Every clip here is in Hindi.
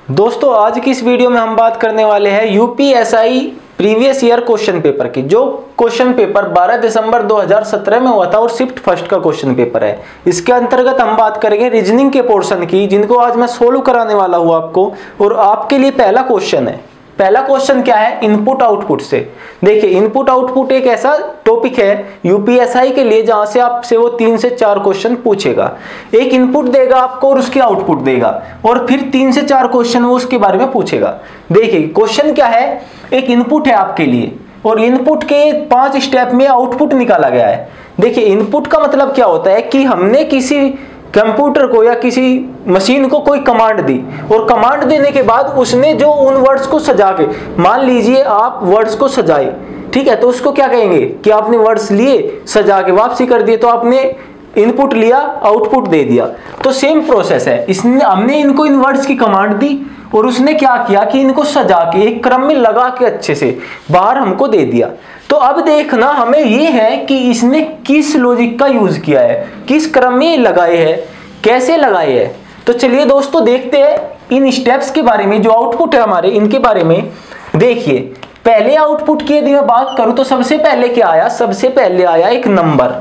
दोस्तों आज की इस वीडियो में हम बात करने वाले हैं UPSI previous year question paper की। जो क्वेश्चन पेपर 12 दिसंबर 2017 में हुआ था और शिफ्ट फर्स्ट का क्वेश्चन पेपर है। इसके अंतर्गत हम बात करेंगे रीजनिंग के पोर्शन की, जिनको आज मैं सोल्व कराने वाला हूं आपको। और आपके लिए पहला क्वेश्चन है। पहला क्वेश्चन क्या है? इनपुट आउटपुट से। देखिए, इनपुट आउटपुट एक ऐसा टॉपिक है यूपीएसआई के लिए जहां से आपसे वो 3 से 4 क्वेश्चन पूछेगा। एक इनपुट देगा आपको और उसकी आउटपुट देगा, और फिर 3 से 4 क्वेश्चन वो उसके बारे में पूछेगा। देखिए क्वेश्चन क्या है, एक इनपुट है आपके लिए और इनपुट के 5 स्टेप में आउटपुट निकाला गया है। देखिए इनपुट का मतलब क्या होता है कि हमने किसी कंप्यूटर को या किसी मशीन को कोई कमांड दी, और कमांड देने के बाद उसने जो उन वर्ड्स को सजा के, मान लीजिए आप वर्ड्स को सजाए, ठीक है, तो उसको क्या कहेंगे कि आपने वर्ड्स लिए, सजा के वापसी कर दिए, तो आपने इनपुट लिया, आउटपुट दे दिया। तो सेम प्रोसेस है, इसने हमने इनको इन वर्ड्स की कमांड दी और उसने क्या किया कि इनको सजा के एक क्रम में लगा के अच्छे से बाहर हमको दे दिया। तो अब देखना हमें ये है कि इसने किस लॉजिक का यूज किया है, किस क्रम में लगाए हैं, कैसे लगाए हैं। तो चलिए दोस्तों देखते हैं इन स्टेप्स के बारे में, जो आउटपुट है हमारे इनके बारे में। देखिए पहले आउटपुट की यदि मैं बात करूं तो सबसे पहले क्या आया? सबसे पहले आया एक नंबर।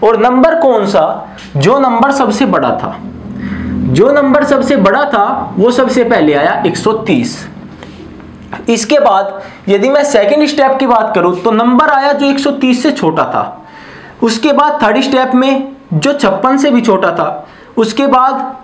और नंबर कौन सा? जो नंबर सबसे बड़ा था। जो नंबर सबसे बड़ा था वो सबसे पहले आया 130। इसके बाद यदि मैं सेकंड स्टेप की बात करूं तो नंबर आया जो 130 से छोटा था। उसके बाद थर्ड स्टेप में जो 56 से भी छोटा था। उसके बाद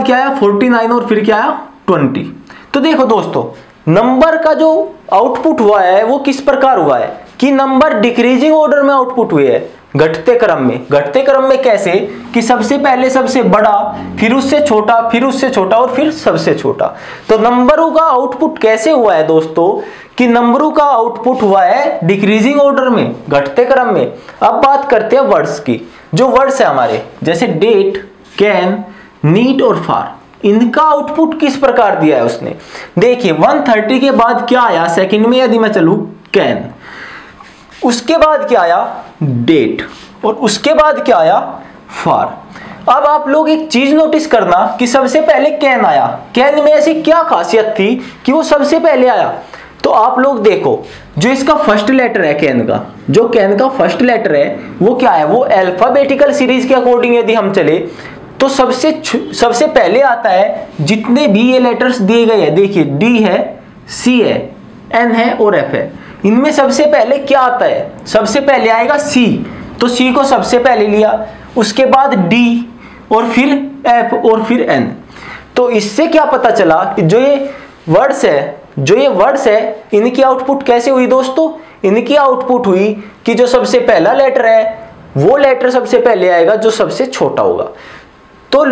क्या आया? 49 और फिर क्या आया? 20। तो देखो दोस्तों, नंबर का जो आउटपुट हुआ है वो किस प्रकार हुआ है कि नंबर डिक्रीजिंग ऑर्डर में आउटपुट हुए है, घटते क्रम में। घटते क्रम में कैसे कि सबसे पहले सबसे बड़ा, फिर उससे छोटा, फिर उससे छोटा और फिर सबसे छोटा। तो नंबरों का आउटपुट कैसे हुआ है दोस्तों कि नंबरों का आउटपुट हुआ है डिक्रीजिंग ऑर्डर में, घटते क्रम में। अब बात करते हैं वर्ड्स की। जो वर्ड्स है हमारे जैसे डेट, कैन, नीड और फार, इनका आउटपुट किस प्रकार दिया है उसने। देखिए 130 के बाद क्या आया सेकंड में? यदि मैं चलूं कैन, उसके बाद क्या आया? डेट, और उसके बाद क्या आया? फार। अब आप लोग एक चीज नोटिस करना कि सबसे पहले कैन आया। कैन में ऐसी क्या खासियत थी कि वो सबसे पहले आया? तो आप लोग देखो, जो इसका फर्स्ट लेटर है कैन का, जो कैन का फर्स्ट लेटर है वो क्या है? वो अल्फाबेटिकल सीरीज के अकॉर्डिंग यदि हम चले तो सबसे पहले आता है जितने भी ये लेटर्स दिए गए हैं। देखिए डी है, सी है, एन है और एफ है। इनमें सबसे पहले क्या आता है? सबसे पहले आएगा सी, तो सी को सबसे पहले लिया। उसके बाद डी और फिर एफ और फिर एन। तो इससे क्या पता चला कि जो ये वर्ड्स है इनकी आउटपुट कैसे हुई दोस्तों? इनकी आउटपुट हुई कि जो सबसे पहला लेटर है वो लेटर सबसे पहले आएगा जो सबसे छोटा होगा। तो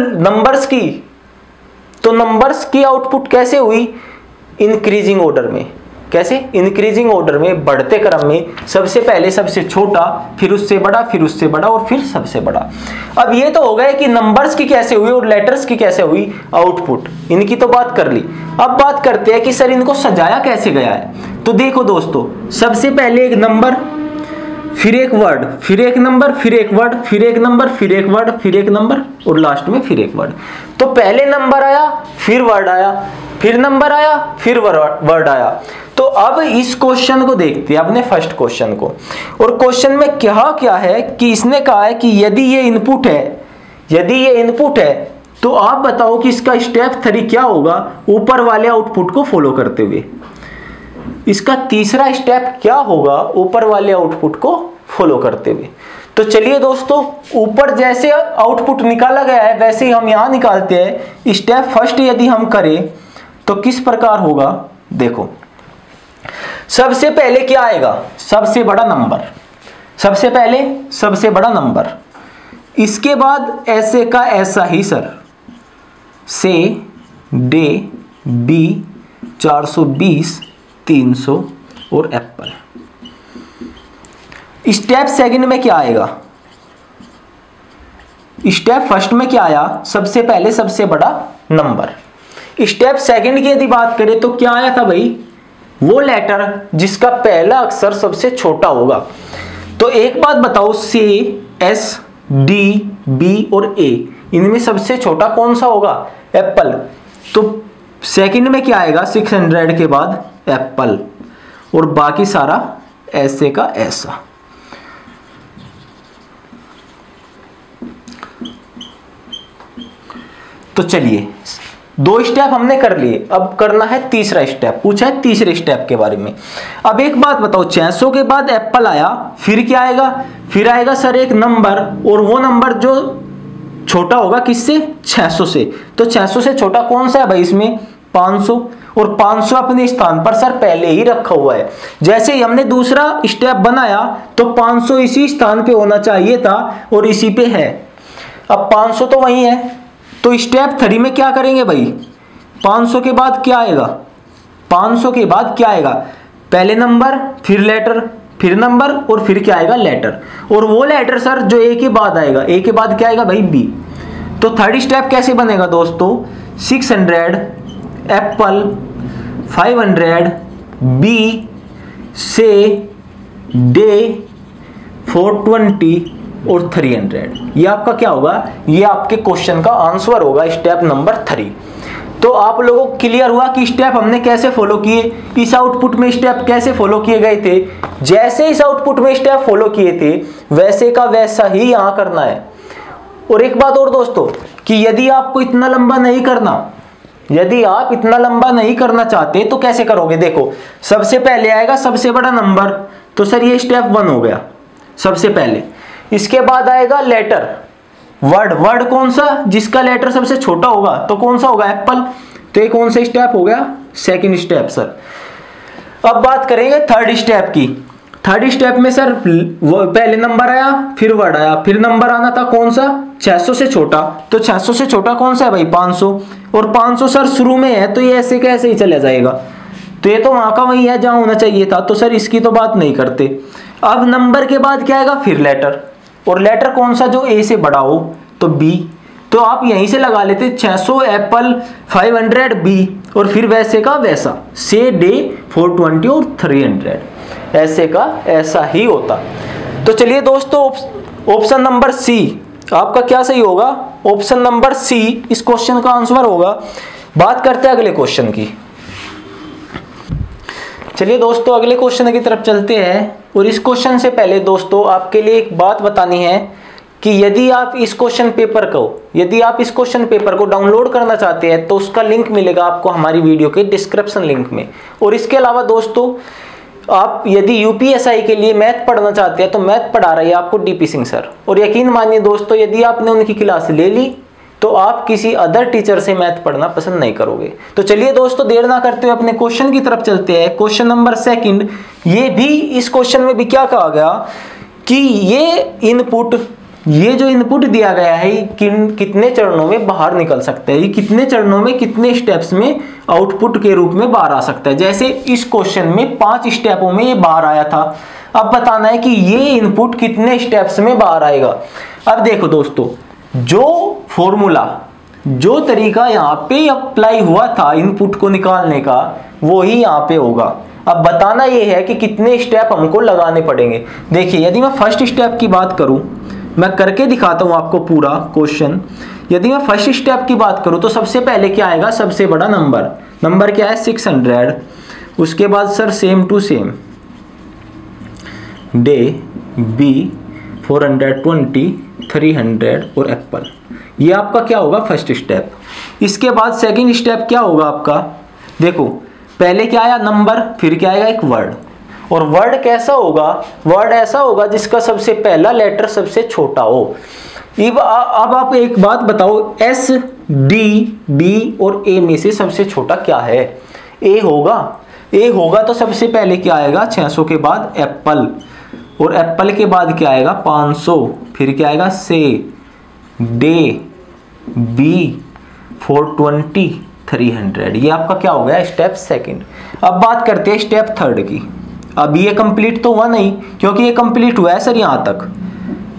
नंबर्स की आउटपुट कैसे हुई? इंक्रीजिंग ऑर्डर में। कैसे? इंक्रीजिंग ऑर्डर में, बढ़ते क्रम में, सबसे पहले सबसे छोटा, फिर उससे बड़ा, फिर उससे बड़ा और फिर सबसे बड़ा। अब ये तो हो गए कि नंबर्स की कैसे हुई और लेटर्स की कैसे हुई आउटपुट, इनकी तो बात कर ली। अब बात करते हैं कि सर इनको सजाया कैसे गया है। तो देखो दोस्तों, सबसे पहले एक नंबर, फिर एक वर्ड, फिर एक नंबर, फिर एक वर्ड, फिर एक नंबर, फिर एक वर्ड, फिर एक नंबर और लास्ट में फिर एक वर्ड। तो पहले नंबर आया, फिर वर्ड आया, फिर नंबर आया, फिर वर्ड आया। तो अब इस क्वेश्चन को देखते हैं, अपने फर्स्ट क्वेश्चन को। और क्वेश्चन में क्या है कि इसने कहा है कि यदि ये इनपुट है तो आप बताओ कि इसका स्टेप 3 क्या होगा ऊपर वाले आउटपुट को फॉलो करते हुए। इसका तीसरा स्टेप क्या होगा ऊपर वाले आउटपुट को फॉलो करते हुए। तो चलिए दोस्तों, ऊपर जैसे आउटपुट निकाला गया है वैसे ही हम यहां निकालते हैं। स्टेप फर्स्ट यदि हम करें तो किस प्रकार होगा? देखो सबसे पहले क्या आएगा? सबसे बड़ा नंबर। सबसे पहले सबसे बड़ा नंबर, इसके बाद ऐसे का ऐसा ही सर, से, डे, बी, 420, 300 और एप्पल। स्टेप सेकंड में क्या आएगा? स्टेप फर्स्ट में क्या आया? सबसे पहले सबसे बड़ा नंबर। स्टेप सेकंड की यदि बात करें तो क्या आया था भाई? वो लेटर जिसका पहला अक्षर सबसे छोटा होगा। तो एक बात बताओ, सी, एस, डी, बी और ए, इनमें सबसे छोटा कौन सा होगा? एप्पल। तो सेकंड में क्या आएगा 600 के बाद एप्पल, और बाकी सारा ऐसे का ऐसा। तो चलिए 2 स्टेप हमने कर लिए, अब करना है तीसरा स्टेप। पूछा है तीसरे स्टेप के बारे में। अब एक बात बताओ, 600 के बाद एप्पल आया, फिर क्या आएगा? फिर आएगा सर एक नंबर, और वो नंबर जो छोटा होगा किससे? 600 से। तो 600 से छोटा कौन सा है भाई इसमें? 500, और 500 अपने स्थान पर सर पहले ही रखा हुआ है। जैसे ही हमने दूसरा स्टेप बनाया तो 500 इसी स्थान पे होना चाहिए था और इसी पे है। अब 500 तो वही है, तो स्टेप 3 में क्या करेंगे भाई? 500 के बाद क्या आएगा? 500 के बाद क्या आएगा? पहले नंबर, फिर लेटर, फिर नंबर, और फिर क्या आएगा? लेटर। और वो लेटर सर जो ए के बाद आएगा, ए के बाद क्या आएगा भाई? बी। तो थर्ड स्टेप कैसे बनेगा दोस्तों? 600 एप्पल, 500 बी से डे, 420 और 300। ये आपका क्या होगा? ये आपके क्वेश्चन का आंसर होगा स्टेप नंबर 3। तो आप लोगों को क्लियर हुआ कि स्टेप हमने कैसे फॉलो किए, इस आउटपुट में स्टेप कैसे फॉलो किए गए थे। जैसे इस आउटपुट में स्टेप फॉलो किए थे वैसे का वैसा ही यहां करना है। और एक बात और दोस्तों, कि यदि आपको इतना लंबा नहीं करना, यदि आप इतना लंबा नहीं करना चाहते तो कैसे करोगे? देखो, सबसे पहले आएगा सबसे बड़ा नंबर, तो सर ये स्टेप 1 हो गया सबसे पहले। इसके बाद आएगा लेटर, वर्ड, वर्ड कौन सा? जिसका लेटर सबसे छोटा होगा तो कौन सा होगा? एप्पल। तो ये कौन सा स्टेप हो गया? Second step sir. अब बात करेंगे थर्ड स्टेप की। थर्ड स्टेप में सर पहले नंबर आया, फिर वर्ड आया, फिर नंबर आना था कौन सा? 600 से छोटा। तो 600 से छोटा कौन सा है भाई? 500। और 500 सर शुरू में है तो ये ऐसे कैसे ही चला जाएगा, तो ये तो वहां का वही है जहां होना चाहिए था, तो सर इसकी तो बात नहीं करते। अब नंबर के बाद क्या आएगा? फिर लेटर, और लेटर कौन सा? जो ए से बड़ा हो, तो बी। तो आप यहीं से लगा लेते 600 एप्पल, 500 बी, और फिर वैसे का वैसा, से डे, 420 और 300, ऐसे का ऐसा ही होता। तो चलिए दोस्तों, ऑप्शन नंबर सी आपका क्या सही होगा? ऑप्शन नंबर सी इस क्वेश्चन का आंसर होगा। बात करते हैं अगले क्वेश्चन की। चलिए दोस्तों अगले क्वेश्चन की तरफ चलते हैं, और इस क्वेश्चन से पहले दोस्तों आपके लिए एक बात बतानी है कि यदि आप इस क्वेश्चन पेपर को डाउनलोड करना चाहते हैं तो उसका लिंक मिलेगा आपको हमारी वीडियो के डिस्क्रिप्शन लिंक में। और इसके अलावा दोस्तों आप यदि यूपीएसआई के लिए मैथ पढ़ना चाहते हैं तो मैथ पढ़ा रही है आपको डीपी सिंह सर। और यकीन मानिए दोस्तों, यदि आपने उनकी क्लास ले ली तो आप किसी अदर टीचर से मैथ पढ़ना पसंद नहीं करोगे। तो चलिए दोस्तों देर ना करते हुए अपने क्वेश्चन की तरफ चलते हैं। क्वेश्चन नंबर 2, ये भी इस क्वेश्चन में भी क्या कहा गया कि ये जो इनपुट दिया गया है कितने चरणों में बाहर निकल सकता है, ये कितने चरणों में, कितने स्टेप्स में आउटपुट के रूप में बाहर आ सकता है। जैसे इस क्वेश्चन में 5 स्टेपों में ये बाहर आया था, अब बताना है कि ये इनपुट कितने स्टेप्स में बाहर आएगा। अब देखो दोस्तों, जो फॉर्मूला, जो तरीका यहाँ पे अप्लाई हुआ था इनपुट को निकालने का, वो ही यहाँ पे होगा। अब बताना ये है कि कितने स्टेप हमको लगाने पड़ेंगे। देखिए यदि मैं फर्स्ट स्टेप की बात करूं, मैं करके दिखाता हूं आपको पूरा क्वेश्चन। यदि मैं फर्स्ट स्टेप की बात करूं तो सबसे पहले क्या आएगा? सबसे बड़ा नंबर क्या है? 600। उसके बाद sir same to same day, B, 420, 300 और एप्पल। ये आपका क्या होगा? First step. इसके बाद सेकंड स्टेप क्या होगा आपका? देखो पहले क्या आया? नंबर, फिर क्या आएगा? एक वर्ड। और वर्ड कैसा होगा? वर्ड ऐसा होगा जिसका सबसे पहला लेटर सबसे छोटा हो। अब आप एक बात बताओ, एस, डी, बी और ए में से सबसे छोटा क्या है? ए होगा। ए होगा तो सबसे पहले क्या आएगा? 600 के बाद एप्पल, और एप्पल के बाद क्या आएगा? 500, फिर क्या आएगा? से, डे, बी, 420, 300। ये आपका क्या हो गया? Step second. अब बात करते हैं स्टेप थर्ड की। अब ये कंप्लीट तो हुआ नहीं, क्योंकि ये कंप्लीट हुआ है सर यहाँ तक,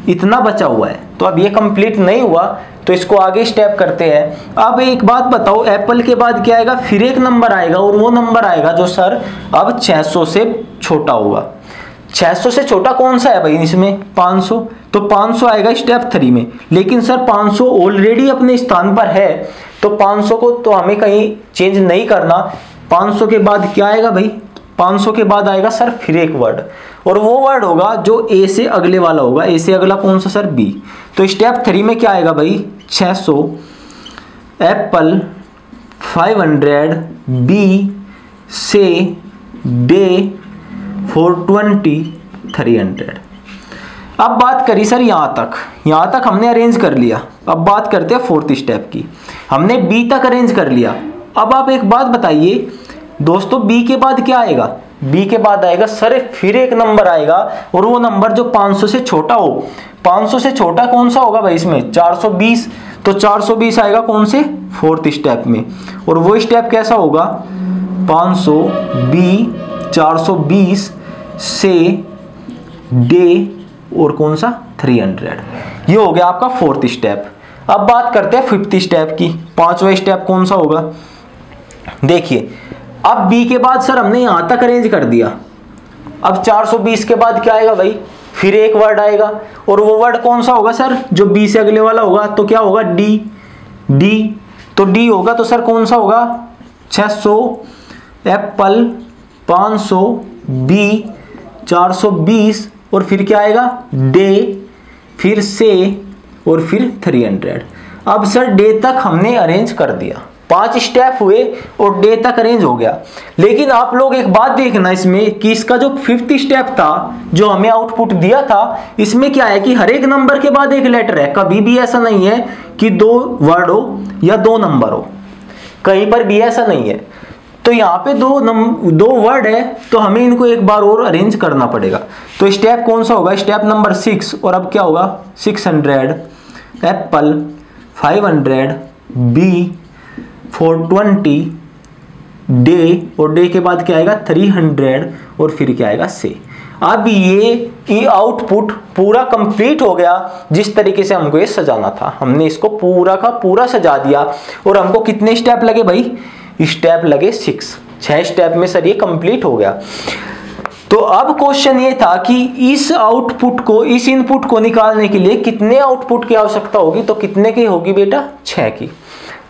इतना बचा हुआ है, तो अब ये कंप्लीट नहीं हुआ, तो इसको आगे स्टेप करते हैं। अब एक बात बताओ, एप्पल के बाद क्या आएगा? फिर एक नंबर आएगा, और वो नंबर आएगा जो सर अब 600 से छोटा होगा। 600 से छोटा कौन सा है भाई इसमें? 500। तो 500 आएगा स्टेप 3 में, लेकिन सर 500 ऑलरेडी अपने स्थान पर है, तो 500 को तो हमें कहीं चेंज नहीं करना। 500 के बाद क्या आएगा भाई, 500 के बाद आएगा सर फिर एक वर्ड, और वो वर्ड होगा जो ए से अगले वाला होगा। ए से अगला कौन सा सर, बी। तो स्टेप 3 में क्या आएगा भाई, 600 एप्पल 500 बी से डे 420 300। अब बात करी सर यहाँ तक हमने अरेंज कर लिया। अब बात करते हैं 4th स्टेप की। हमने बी तक अरेंज कर लिया। अब आप एक बात बताइए दोस्तों, बी के बाद क्या आएगा, बी के बाद आएगा सर फिर एक नंबर आएगा, और वो नंबर जो 500 से छोटा हो। 500 से छोटा कौन सा होगा भाई इसमें, 420। तो 420 आएगा कौन से, 4th स्टेप में। और वो स्टेप कैसा होगा, 500 बी 420 से डे और कौन सा 300। ये हो गया आपका 4th स्टेप। अब बात करते हैं 5th स्टेप की। 5वां स्टेप कौन सा होगा, देखिए अब बी के बाद सर हमने यहां तक अरेंज कर दिया। अब 420 के बाद क्या आएगा भाई, फिर एक वर्ड आएगा, और वो वर्ड कौन सा होगा सर, जो बी से अगले वाला होगा। तो क्या होगा, डी। तो डी होगा तो सर कौन सा होगा, 600 एप्पल 500 बी 420 और फिर क्या आएगा, डे, फिर से, और फिर 300। अब सर डे तक हमने अरेंज कर दिया। 5 स्टेप हुए और डे तक अरेंज हो गया। लेकिन आप लोग एक बात देखना इसमें कि इसका जो 5th स्टेप था, जो हमें आउटपुट दिया था, इसमें क्या है कि हर एक नंबर के बाद एक लेटर है। कभी भी ऐसा नहीं है कि 2 वर्ड हो या 2 नंबर हो, कहीं पर भी ऐसा नहीं है। तो यहाँ पे 2 वर्ड है, तो हमें इनको एक बार और अरेंज करना पड़ेगा। तो स्टेप कौन सा होगा, स्टेप नंबर 6। और अब क्या होगा, 600 एप्पल 500 बी 420 डे, और डे के बाद क्या आएगा 300, और फिर क्या आएगा से। अब ये आउटपुट पूरा कंप्लीट हो गया जिस तरीके से हमको ये सजाना था। हमने इसको पूरा का पूरा सजा दिया। और हमको कितने स्टेप लगे भाई, स्टेप लगे 6 स्टेप में सर ये कंप्लीट हो गया। तो अब क्वेश्चन ये था कि इस आउटपुट को, इस इनपुट को निकालने के लिए कितने आउटपुट की आवश्यकता होगी। तो कितने की होगी बेटा, 6 की।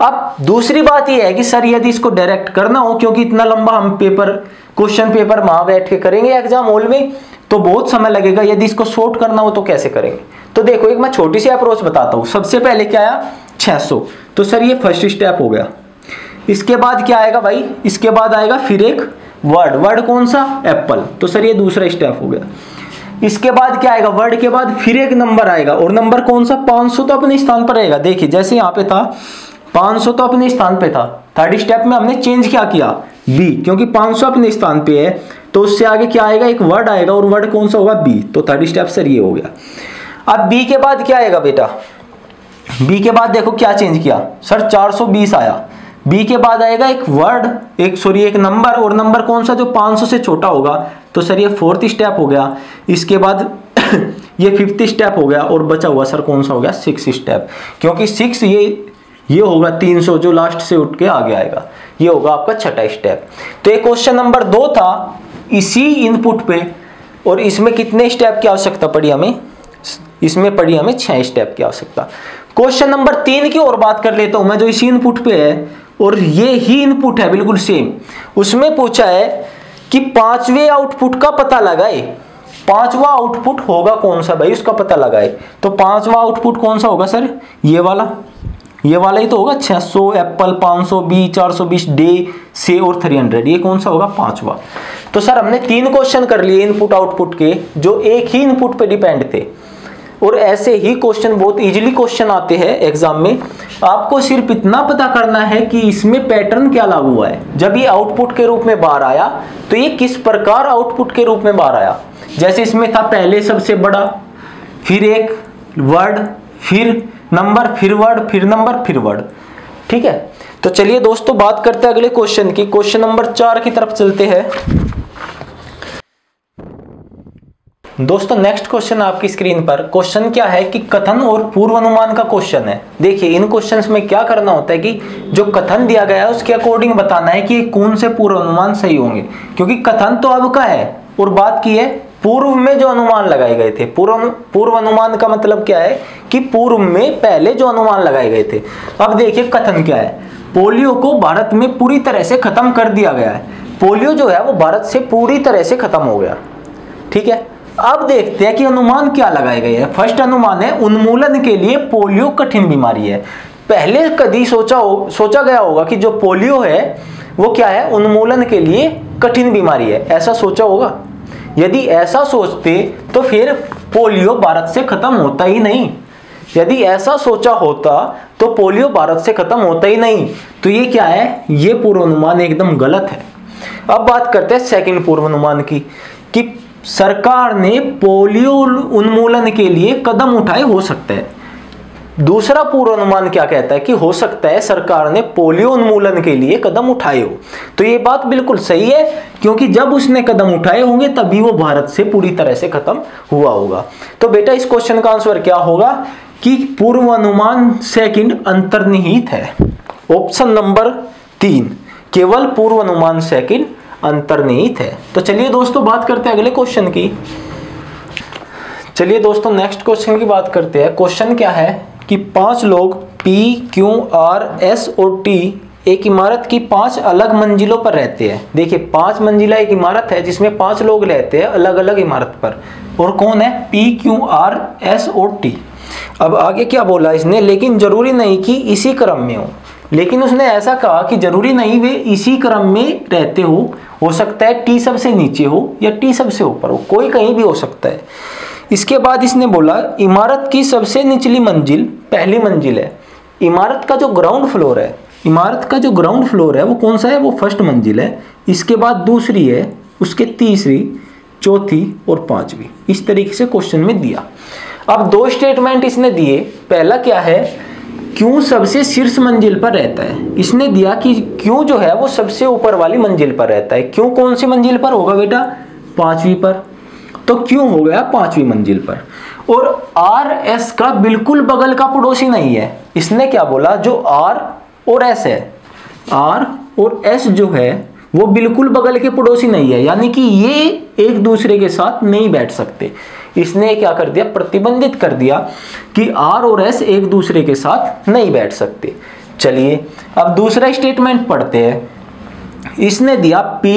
अब दूसरी बात यह है कि सर यदि इसको डायरेक्ट करना हो, क्योंकि इतना लंबा हम क्वेश्चन पेपर वहां बैठ के करेंगे एग्जाम हॉल में, तो बहुत समय लगेगा। यदि इसको शॉर्ट करना हो तो कैसे करेंगे। तो देखो एक मैं छोटी सी अप्रोच बताता हूं। सबसे पहले क्या आया, 600। तो सर ये फर्स्ट स्टेप हो गया। इसके बाद क्या आएगा भाई, इसके बाद आएगा फिर एक वर्ड कौन सा, एप्पल। तो सर ये दूसरा स्टेप हो गया। इसके बाद क्या आएगा, वर्ड के बाद फिर एक नंबर आएगा, और नंबर कौन सा, 500 तो अपने स्थान पर रहेगा। देखिए जैसे यहाँ पे था 500 तो अपने स्थान पे था। 3rd स्टेप में हमने चेंज क्या किया, बी, क्योंकि 500 अपने स्थान पे है। तो उससे आगे क्या आएगा, एक वर्ड आएगा, और वर्ड कौन सा होगा, बी। तो 3rd स्टेप सर ये हो गया। अब बी के बाद क्या आएगा बेटा, बी के बाद देखो क्या चेंज किया सर, 420 आया। बी के बाद आएगा एक वर्ड, एक नंबर, और नंबर कौन सा, जो 500 से छोटा होगा। तो सर ये 4th स्टेप हो गया। इसके बाद ये 5th स्टेप हो गया, और बचा हुआ सर कौन सा हो गया, 6th स्टेप। क्योंकि 6 ये होगा 300 जो लास्ट से उठ के आगे आएगा। ये होगा आपका 6ठा स्टेप। तो ये क्वेश्चन नंबर 2 था इसी इनपुट पे, और इसमें कितने स्टेप की आवश्यकता पड़ी हमें, इसमें पड़ी हमें 6 स्टेप की आवश्यकता। क्वेश्चन नंबर 3 की और बात कर लेता हूं मैं, जो इसी इनपुट पे है और ये ही इनपुट है बिल्कुल सेम। उसमें पूछा है कि 5वें आउटपुट का पता लगाए। 5वां आउटपुट होगा कौन सा भाई, उसका पता लगाए। तो 5वां आउटपुट कौन सा होगा सर, ये वाला ही तो होगा। 600 एप्पल 500 बी 420 डे से और 300, ये कौन सा होगा, 5वां। तो सर हमने 3 क्वेश्चन कर लिए इनपुट आउटपुट के, जो एक ही इनपुट पे डिपेंड थे। और ऐसे ही क्वेश्चन बहुत इजीली क्वेश्चन आते हैं एग्जाम में। आपको सिर्फ इतना पता करना है कि इसमें पैटर्न क्या लागू हुआ है। जब ये आउटपुट के रूप में बाहर आया तो ये किस प्रकार आउटपुट के रूप में बाहर आया। जैसे इसमें था पहले सबसे बड़ा, फिर एक वर्ड, फिर नंबर, फिर वर्ड, फिर नंबर, फिर वर्ड। ठीक है, तो चलिए दोस्तों बात करते हैं अगले क्वेश्चन की। क्वेश्चन नंबर 4 की तरफ चलते हैं। दोस्तों नेक्स्ट क्वेश्चन आपकी स्क्रीन पर, क्वेश्चन क्या है कि कथन और पूर्वानुमान का क्वेश्चन है। देखिए इन क्वेश्चंस में क्या करना होता है कि जो कथन दिया गया है उसके अकॉर्डिंग बताना है कि कौन से पूर्वानुमान सही होंगे, क्योंकि कथन तो अब का है और बात की है पूर्व में जो अनुमान लगाए गए थे, पूर्व अनुमान का मतलब क्या है कि पूर्व में पहले जो अनुमान लगाए गए थे। अब देखिए कथन क्या है, पोलियो को भारत में पूरी तरह से खत्म कर दिया गया है। पोलियो जो है वो भारत से पूरी तरह से खत्म हो गया, ठीक है। अब देखते हैं कि अनुमान क्या लगाए गए हैं। फर्स्ट अनुमान है उन्मूलन के लिए पोलियो कठिन बीमारी है। पहले कभी सोचा गया होगा कि जो पोलियो है वो क्या है, उन्मूलन के लिए कठिन बीमारी है, ऐसा सोचा होगा? यदि ऐसा सोचते तो फिर पोलियो भारत से खत्म होता ही नहीं। यदि ऐसा सोचा होता तो पोलियो भारत से खत्म होता ही नहीं। तो ये क्या है, ये पूर्वानुमान एकदम गलत है। अब बात करते हैं सेकंड पूर्वानुमान की, कि सरकार ने पोलियो उन्मूलन के लिए कदम उठाए हो सकते हैं। दूसरा पूर्वानुमान क्या कहता है कि हो सकता है सरकार ने पोलियो उन्मूलन के लिए कदम उठाए हो। तो ये बात बिल्कुल सही है, क्योंकि जब उसने कदम उठाए होंगे तभी वो भारत से पूरी तरह से खत्म हुआ होगा। तो बेटा इस क्वेश्चन का आंसर क्या होगा कि पूर्वानुमान सेकंड अंतर्निहित है। ऑप्शन नंबर 3, केवल पूर्वानुमान सेकंड अंतर्निहित है। तो चलिए दोस्तों बात करते हैं अगले क्वेश्चन की। चलिए दोस्तों नेक्स्ट क्वेश्चन की बात करते हैं। क्वेश्चन क्या है कि 5 लोग P, Q, R, S और T एक इमारत की 5 अलग मंजिलों पर रहते हैं। देखिए 5 मंजिला एक इमारत है जिसमें 5 लोग रहते हैं अलग अलग इमारत पर, और कौन है, P, Q, R, S और T। अब आगे क्या बोला इसने, लेकिन जरूरी नहीं कि इसी क्रम में हो। लेकिन उसने ऐसा कहा कि जरूरी नहीं वे इसी क्रम में रहते हो सकता है T सबसे नीचे हो या T सबसे ऊपर हो, कोई कहीं भी हो सकता है। इसके बाद इसने बोला इमारत की सबसे निचली मंजिल पहली मंजिल है। इमारत का जो ग्राउंड फ्लोर है, इमारत का जो ग्राउंड फ्लोर है वो कौन सा है, वो फर्स्ट मंजिल है। इसके बाद दूसरी है, उसके तीसरी, चौथी और पांचवी। इस तरीके से क्वेश्चन में दिया। अब 2 स्टेटमेंट इसने दिए। पहला क्या है, क्यों सबसे शीर्ष मंजिल पर रहता है। इसने दिया कि क्यों जो है वो सबसे ऊपर वाली मंजिल पर रहता है। क्यों कौन सी मंजिल पर होगा बेटा, 5वीं पर। तो क्यों हो गया 5वीं मंजिल पर। और आर एस का बिल्कुल बगल का पड़ोसी नहीं है। इसने क्या बोला, जो आर और एस है, आर और एस जो है वो बिल्कुल बगल के पड़ोसी नहीं है, यानी कि ये एक दूसरे के साथ नहीं बैठ सकते। इसने क्या कर दिया, प्रतिबंधित कर दिया कि आर और एस एक दूसरे के साथ नहीं बैठ सकते। चलिए अब दूसरा स्टेटमेंट पढ़ते हैं। इसने दिया P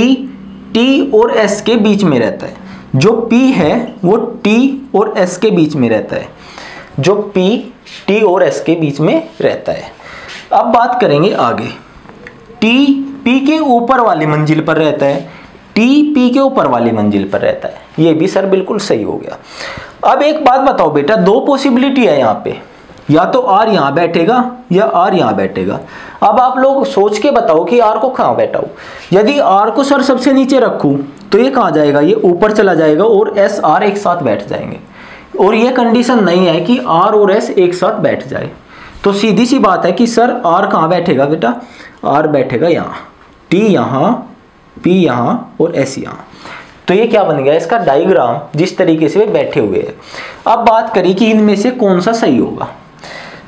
T और S के बीच में रहता है। जो P है वो T और S के बीच में रहता है। जो P T और S के बीच में रहता है। अब बात करेंगे आगे। T P के ऊपर वाली मंजिल पर रहता है, T P के ऊपर वाली मंजिल पर रहता है। ये भी सर बिल्कुल सही हो गया। अब एक बात बताओ बेटा, 2 पॉसिबिलिटी है यहाँ पे, या तो R यहाँ बैठेगा या R यहाँ बैठेगा। अब आप लोग सोच के बताओ कि R को कहाँ बैठाऊं। यदि R को सर सबसे नीचे रखूं तो ये कहाँ जाएगा, ये ऊपर चला जाएगा और S R एक साथ बैठ जाएंगे। और ये कंडीशन नहीं है कि R और S एक साथ बैठ जाए। तो सीधी सी बात है कि सर R कहाँ बैठेगा बेटा, R बैठेगा यहाँ, T यहाँ, P यहाँ और S यहाँ। तो ये क्या बन गया, इसका डायग्राम जिस तरीके से वे बैठे हुए हैं। अब बात करी कि इनमें से कौन सा सही होगा।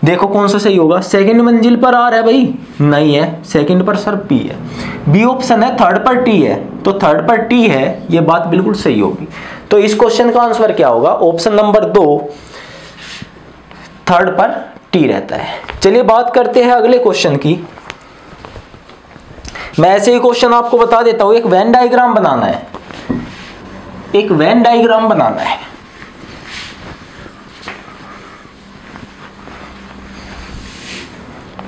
देखो कौन सा सही होगा, सेकंड मंजिल पर R है भाई, नहीं है। सेकंड पर सर P है। बी ऑप्शन है, थर्ड पर T है, तो थर्ड पर T है, ये बात बिल्कुल सही होगी। तो इस क्वेश्चन का आंसर क्या होगा, ऑप्शन नंबर 2, थर्ड पर T रहता है। चलिए बात करते हैं अगले क्वेश्चन की। मैं ऐसे ही क्वेश्चन आपको बता देता हूं। एक वेन डायग्राम बनाना है, एक वेन डायग्राम बनाना है।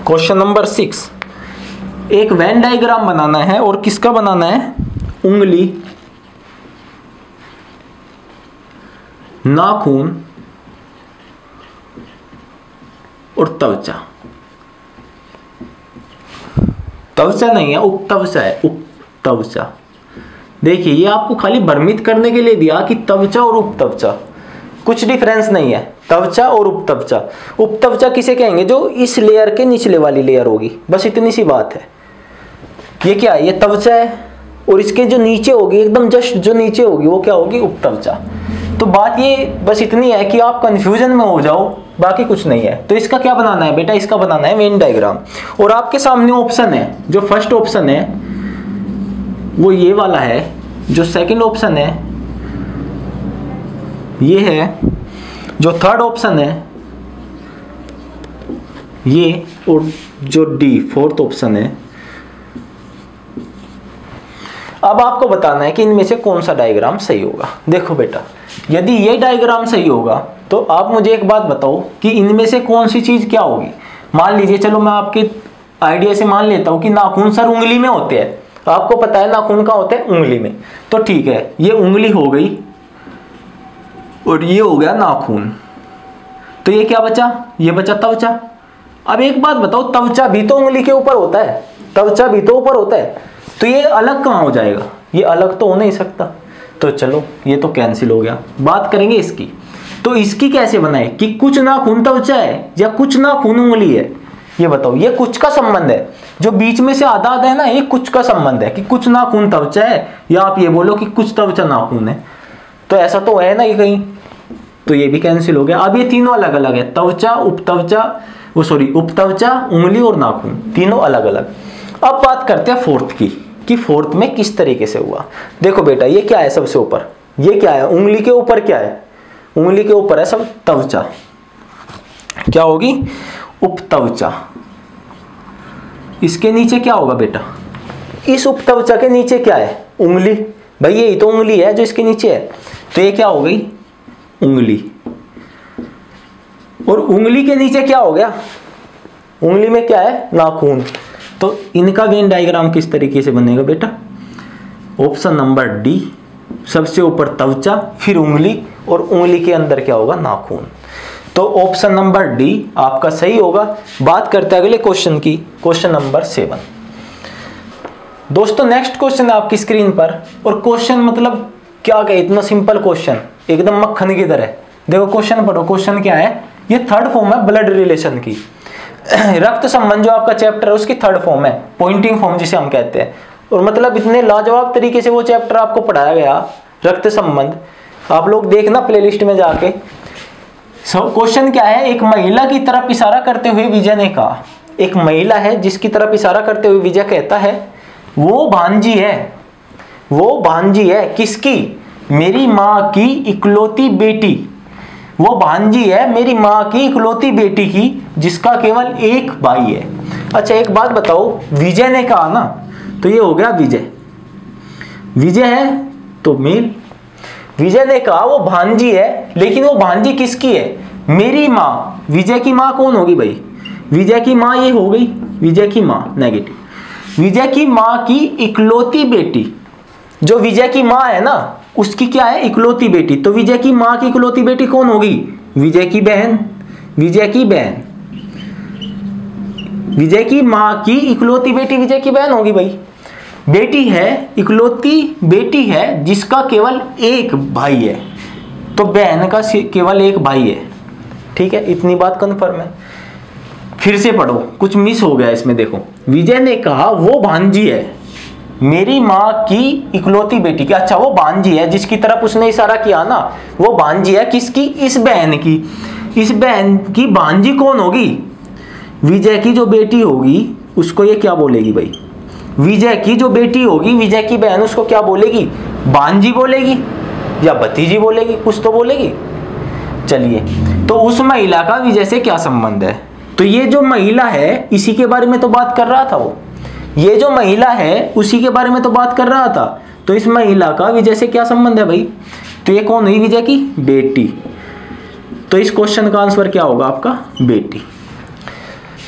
क्वेश्चन नंबर 6, एक वेन डायग्राम बनाना है। और किसका बनाना है, उंगली, नाखून और त्वचा। त्वचा नहीं है, उपत्वचा है, उपत्वचा। देखिए ये आपको खाली भ्रमित करने के लिए दिया कि त्वचा और उपत्वचा, कुछ डिफरेंस नहीं है। त्वचा और उपत्वचा, उपत्वचा किसे कहेंगे, जो इस लेयर के निचले वाली लेयर होगी, बस इतनी सी बात है। ये क्या है, ये त्वचा है, और इसके जो नीचे होगी, एकदम जस्ट जो नीचे होगी वो क्या होगी, उपत्वचा। तो बात ये बस इतनी है कि आप कंफ्यूजन में हो जाओ, बाकी कुछ नहीं है। तो इसका क्या बनाना है बेटा, इसका बनाना है वेन डायग्राम। और आपके सामने ऑप्शन है, जो फर्स्ट ऑप्शन है वो ये वाला है, जो सेकंड ऑप्शन है ये है जो थर्ड ऑप्शन है ये, और जो डी फोर्थ ऑप्शन है। अब आपको बताना है कि इनमें से कौन सा डायग्राम सही होगा। देखो बेटा, यदि ये डायग्राम सही होगा तो आप मुझे एक बात बताओ कि इनमें से कौन सी चीज क्या होगी। मान लीजिए, चलो मैं आपके आइडिया से मान लेता हूं कि नाखून सर उंगली में होते हैं, तो आपको पता है नाखून कहाँ होते हैं, उंगली में। तो ठीक है, ये उंगली हो गई और ये हो गया नाखून। तो ये क्या बचा, ये बचा त्वचा। अब एक बात बताओ, त्वचा भी तो उंगली के ऊपर होता है, त्वचा भी तो ऊपर होता है, तो ये अलग कहाँ हो जाएगा, ये अलग तो हो नहीं सकता। तो चलो ये तो कैंसिल हो गया। बात करेंगे इसकी, तो इसकी कैसे बनाए कि कुछ नाखून त्वचा है या कुछ नाखून उंगली है। ये बताओ, ये कुछ का संबंध है, जो बीच में से आधा आधा है ना, ये कुछ का संबंध है कि कुछ नाखून त्वचा है, या आप ये बोलो कि कुछ त्वचा नाखून है। तो ऐसा तो है ना ये कहीं, तो ये भी कैंसिल हो गया। अब ये तीनों अलग अलग है, त्वचा, उपत्वचा, उपत्वचा, उंगली और नाखून, तीनों अलग अलग। अब बात करते हैं फोर्थ की, कि फोर्थ में किस तरीके से हुआ। देखो बेटा, ये क्या है सबसे ऊपर, ये क्या है, उंगली के ऊपर क्या है, उंगली के ऊपर है सब त्वचा, क्या होगी, उपत्वचा। इसके नीचे क्या होगा बेटा, इस उपत्वचा के नीचे क्या है, उंगली। भाई यही तो उंगली है जो इसके नीचे है, तो ये क्या हो गई, उंगली। और उंगली के नीचे क्या हो गया, उंगली में क्या है, नाखून। तो इनका वेन डायग्राम किस तरीके से बनेगा बेटा, ऑप्शन नंबर डी, सबसे ऊपर त्वचा, फिर उंगली, और उंगली के अंदर क्या होगा, नाखून। तो ऑप्शन नंबर डी आपका सही होगा। बात करते हैं अगले क्वेश्चन की, क्वेश्चन नंबर 7। दोस्तों नेक्स्ट क्वेश्चन है आपकी स्क्रीन पर, और क्वेश्चन मतलब क्या कहे, इतना सिंपल क्वेश्चन, एकदम मक्खन की तरह। देखो क्वेश्चन पढ़ो, क्वेश्चन क्या है, ये थर्ड फॉर्म है ब्लड रिलेशन की। रक्त संबंध जो आपका चैप्टर है उसकी थर्ड फॉर्म है, पॉइंटिंग फॉर्म जिसे हम कहते हैं। और मतलब इतने लाजवाब तरीके से वो चैप्टर आपको पढ़ाया गया, रक्त संबंध। आप लोग देखना प्लेलिस्ट में जाके। क्वेश्चन क्या है, एक महिला की तरफ इशारा करते हुए विजय ने कहा, एक महिला है जिसकी तरफ इशारा करते हुए विजय कहता है, वो भांजी है, वो भांजी है किसकी, मेरी माँ की इकलौती बेटी। वो भांजी है मेरी माँ की इकलौती बेटी की, जिसका केवल एक भाई है। अच्छा एक बात बताओ, विजय ने कहा ना, तो ये हो गया विजय, विजय है तो मेल। विजय ने कहा वो भांजी है, लेकिन वो भांजी किसकी है, मेरी माँ। विजय की माँ कौन होगी भाई, विजय की माँ ये हो गई, विजय की माँ नेगेटिव। विजय की माँ की इकलौती बेटी, जो विजय की माँ है ना उसकी क्या है, इकलौती बेटी। तो विजय की माँ की इकलौती बेटी कौन होगी, विजय की बहन, विजय की बहन। विजय की माँ की इकलौती बेटी विजय की बहन होगी भाई। बेटी है, इकलौती बेटी है जिसका केवल एक भाई है, तो बहन का केवल एक भाई है। ठीक है, इतनी बात कंफर्म है। फिर से पढ़ो, कुछ मिस हो गया इसमें। देखो, विजय ने कहा वो भांजी है मेरी माँ की इकलौती बेटी की। अच्छा, वो भांजी है जिसकी तरफ उसने इशारा किया ना, वो भांजी है किसकी, इस बहन की। इस बहन की भांजी कौन होगी, विजय की जो बेटी होगी उसको ये क्या बोलेगी भाई, विजय की जो बेटी होगी, विजय की बहन, उसको क्या बोलेगी, भांजी बोलेगी या भतीजी बोलेगी, कुछ तो बोलेगी। चलिए, तो उस महिला का विजय से क्या संबंध है। तो ये जो महिला है इसी के बारे में तो बात कर रहा था वो, ये जो महिला है उसी के बारे में तो बात कर रहा था। तो इस महिला का विजय से क्या संबंध है भाई, तो ये कौन हुई, विजय की बेटी। तो इस क्वेश्चन का आंसर क्या होगा आपका, बेटी।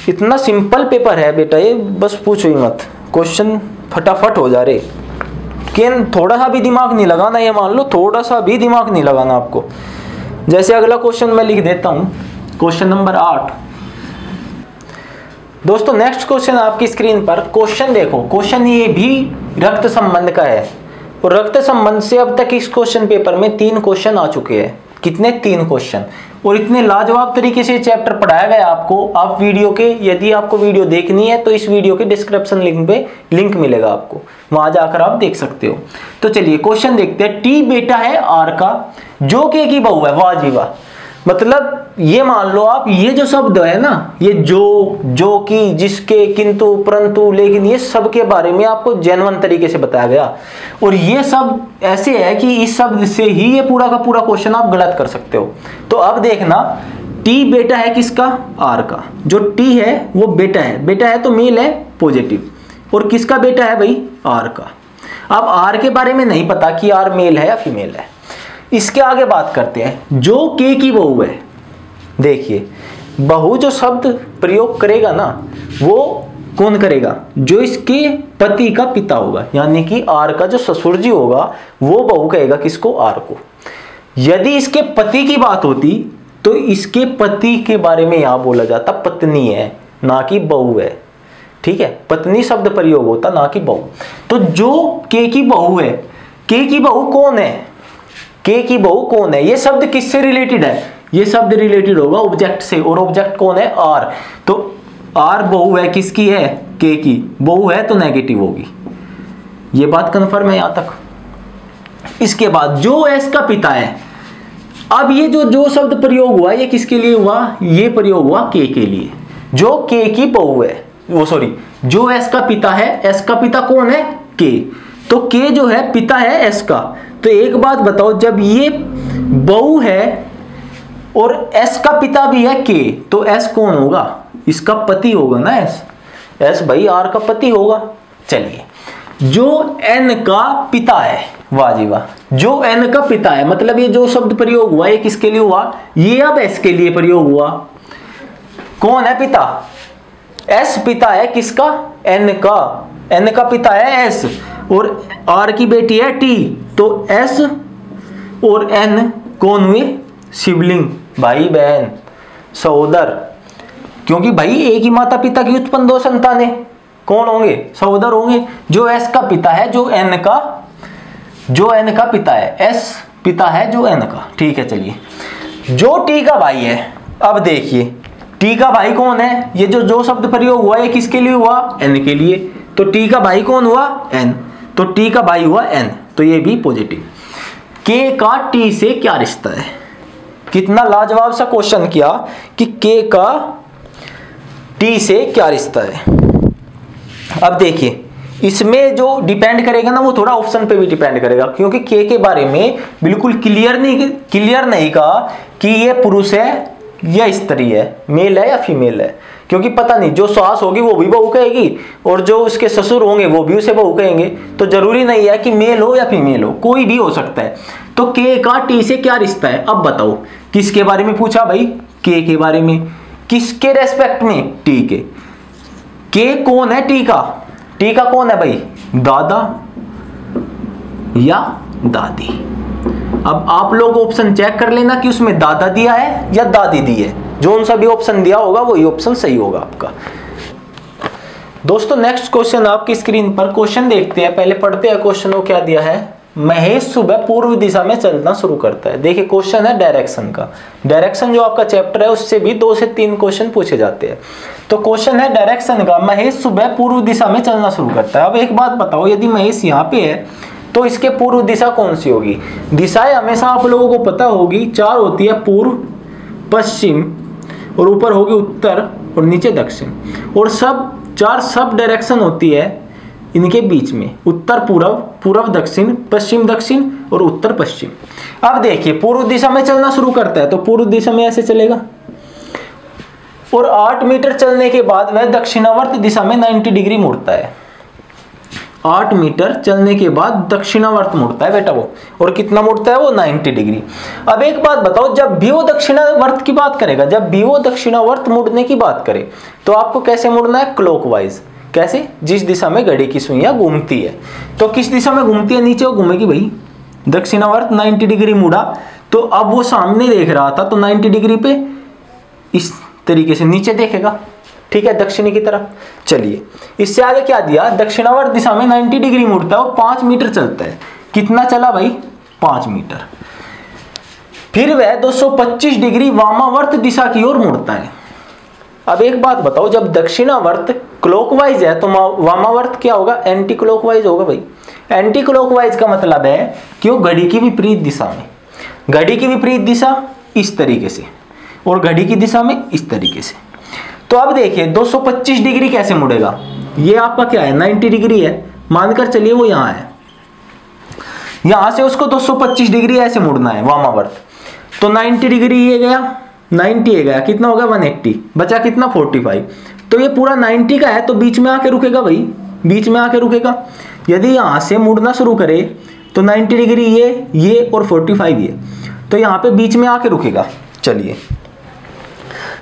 इतना सिंपल पेपर है बेटा ये, बस पूछो ही मत, क्वेश्चन फटाफट हो जा रहे। लेकिन थोड़ा सा भी दिमाग नहीं लगाना, ये मान लो थोड़ा सा भी दिमाग नहीं लगाना आपको। जैसे अगला क्वेश्चन मैं लिख देता हूं, क्वेश्चन नंबर 8। दोस्तों नेक्स्ट क्वेश्चन आपकी स्क्रीन पर। क्वेश्चन देखो, क्वेश्चन ये भी रक्त संबंध का है, और रक्त संबंध से अब तक इस क्वेश्चन पेपर में 3 क्वेश्चन आ चुके हैं। कितने, 3 क्वेश्चन, और इतने लाजवाब तरीके से चैप्टर पढ़ाया गया आपको। आप वीडियो के, यदि आपको वीडियो देखनी है तो इस वीडियो के डिस्क्रिप्शन लिंक पे लिंक मिलेगा आपको, वहां जाकर आप देख सकते हो। तो चलिए क्वेश्चन देखते हैं। टी बेटा है आर का, जो के की बहू है, वाह जी वाह। मतलब ये मान लो आप, ये जो शब्द है ना, ये जो कि, जिसके, किंतु, परंतु, लेकिन, ये सब के बारे में आपको जेन्युइन तरीके से बताया गया। और ये सब ऐसे है कि इस शब्द से ही ये पूरा का पूरा क्वेश्चन आप गलत कर सकते हो। तो अब देखना, टी बेटा है किसका? आर का। जो टी है वो बेटा है, बेटा है तो मेल है, पॉजिटिव। और किसका बेटा है भाई? आर का। अब आर के बारे में नहीं पता कि आर मेल है या फीमेल है। इसके आगे बात करते हैं, जो के की बहू है। देखिए, बहू जो शब्द प्रयोग करेगा ना, वो कौन करेगा? जो इसके पति का पिता होगा, यानी कि आर का जो ससुर जी होगा, वो बहू कहेगा किसको? आर को। यदि इसके पति की बात होती तो इसके पति के बारे में यहां बोला जाता पत्नी है, ना कि बहू है। ठीक है, पत्नी शब्द प्रयोग होता, ना कि बहू। तो जो के की बहू है, के की बहू कौन है? के की बहू कौन है? ये शब्द किससे रिलेटेड है? ये शब्द रिलेटेड होगा ऑब्जेक्ट से, और ऑब्जेक्ट कौन है? आर। तो आर बहू है, किसकी है? के की। बहू है तो नेगेटिव होगी। ये बात कन्फर्म है यहां तक। इसके बाद जो एस का पिता है, अब ये जो शब्द प्रयोग हुआ, ये किसके लिए हुआ? ये प्रयोग हुआ के लिए। जो के की बहू है, वो सॉरी, जो एस का पिता है, एस का पिता कौन है? के। तो के जो है पिता है एस का। तो एक बात बताओ, जब ये बहू है और एस का पिता भी है के, तो एस कौन होगा? इसका पति होगा ना एस। एस भाई आर का पति होगा। चलिए, जो एन का पिता है, वाह जी वाह, जो एन का पिता है, मतलब ये जो शब्द प्रयोग हुआ, ये किसके लिए हुआ? ये अब एस के लिए प्रयोग हुआ। कौन है पिता? एस पिता है किसका? एन का। एन का पिता है एस, और आर की बेटी है टी। तो एस और एन कौन हुए? सिबलिंग, भाई बहन, सहोदर। क्योंकि भाई एक ही माता पिता की उत्पन्न दो संतानें, कौन होंगे? सहोदर होंगे। जो एस का पिता है, जो एन का पिता है, एस पिता है जो एन का। ठीक है, चलिए, जो टी का भाई है। अब देखिए, टी का भाई कौन है? ये जो शब्द प्रयोग हुआ, ये किसके लिए हुआ? एन के लिए। तो टी का भाई कौन हुआ? एन। तो टी का भाई हुआ एन, तो ये भी पॉजिटिव। के का टी से क्या रिश्ता है? कितना लाजवाब सा क्वेश्चन किया कि के का टी से क्या रिश्ता है। अब देखिए, इसमें जो डिपेंड करेगा ना, वो थोड़ा ऑप्शन पे भी डिपेंड करेगा, क्योंकि के बारे में बिल्कुल क्लियर नहीं कहा कि ये पुरुष है या स्त्री है, मेल है या फीमेल है। क्योंकि पता नहीं, जो सास होगी वो भी बहू कहेगी, और जो उसके ससुर होंगे वो भी उसे बहू कहेंगे। तो जरूरी नहीं है कि मेल हो या फीमेल हो, कोई भी हो सकता है। तो के का टी से क्या रिश्ता है? अब बताओ, किसके बारे में पूछा भाई? के बारे में। किसके रेस्पेक्ट में? टी के। के कौन है टी का? टी का कौन है भाई? दादा या दादी। अब आप लोग ऑप्शन चेक कर लेना कि उसमें दादा दिया है या दादी दी है। जो सा भी ऑप्शन दिया होगा वही ऑप्शन सही होगा आपका। दोस्तों, नेक्स्ट क्वेश्चन आपकी स्क्रीन पर। क्वेश्चन देखते हैं, पहले पढ़ते हैं क्वेश्चन को क्या दिया है। महेश सुबह पूर्व दिशा में चलना शुरू करता है। देखिए, क्वेश्चन है डायरेक्शन का। डायरेक्शन जो आपका चैप्टर है, उससे भी 2 से 3 क्वेश्चन पूछे जाते हैं। तो क्वेश्चन है डायरेक्शन का, महेश सुबह पूर्व दिशा में चलना शुरू करता है। अब एक बात बताओ, यदि महेश यहाँ पे है तो इसके पूर्व दिशा कौन सी होगी? दिशाएं हमेशा आप लोगों को पता होगी, 4 होती है, पूर्व, पश्चिम, और ऊपर होगी उत्तर, और नीचे दक्षिण। और सब 4 सब डायरेक्शन होती है इनके बीच में, उत्तर पूर्व, पूर्व दक्षिण, पश्चिम दक्षिण, और उत्तर पश्चिम। अब देखिए, पूर्व दिशा में चलना शुरू करता है तो पूर्व दिशा में ऐसे चलेगा, और 8 मीटर चलने के बाद वह दक्षिणावर्त दिशा में 90 डिग्री मुड़ता है। 8 मीटर चलने के बाद दक्षिणावर्त मुड़ता है बेटा वो, और कितना मुड़ता है वो? 90 डिग्री। अब एक बात बताओ, जब भी वो दक्षिणावर्त की बात करेगा, जब भी वो दक्षिणावर्त मुड़ने की बात करे, तो आपको कैसे मुड़ना है? क्लॉकवाइज। कैसे? जिस दिशा में घड़ी की सुइयां घूमती है। तो किस दिशा में घूमती है? नीचे वो घूमेगी भाई। दक्षिणावर्त 90 डिग्री मुड़ा, तो अब वो सामने देख रहा था, तो 90 डिग्री पे इस तरीके से नीचे देखेगा। ठीक है, दक्षिणी की तरफ। चलिए, इससे आगे क्या दिया? दक्षिणावर्त दिशा में 90 डिग्री मुड़ता है और 5 मीटर चलता है। कितना चला भाई? 5 मीटर। फिर वह 225 डिग्री वामावर्त दिशा की ओर मुड़ता है। अब एक बात बताओ, जब दक्षिणावर्त क्लॉकवाइज है तो वामावर्त क्या होगा? एंटी क्लॉकवाइज होगा भाई। एंटी क्लॉकवाइज का मतलब है कि वो घड़ी की विपरीत दिशा में। घड़ी की विपरीत दिशा इस तरीके से और घड़ी की दिशा में इस तरीके से। तो अब देखिए 225 डिग्री कैसे मुड़ेगा। ये आपका क्या है 90 डिग्री है, मानकर चलिए वो यहाँ है, यहां से उसको 225 डिग्री ऐसे मुड़ना है वामावर्त। तो 90 डिग्री ये गया, 90 ये गया, कितना हो गया 180, बचा कितना 45। तो ये पूरा 90 का है तो बीच में आके रुकेगा भाई, बीच में आके रुकेगा। यदि यहां से मुड़ना शुरू करे तो 90 डिग्री ये और 45 ये, तो यहां पे बीच में आके रुकेगा। चलिए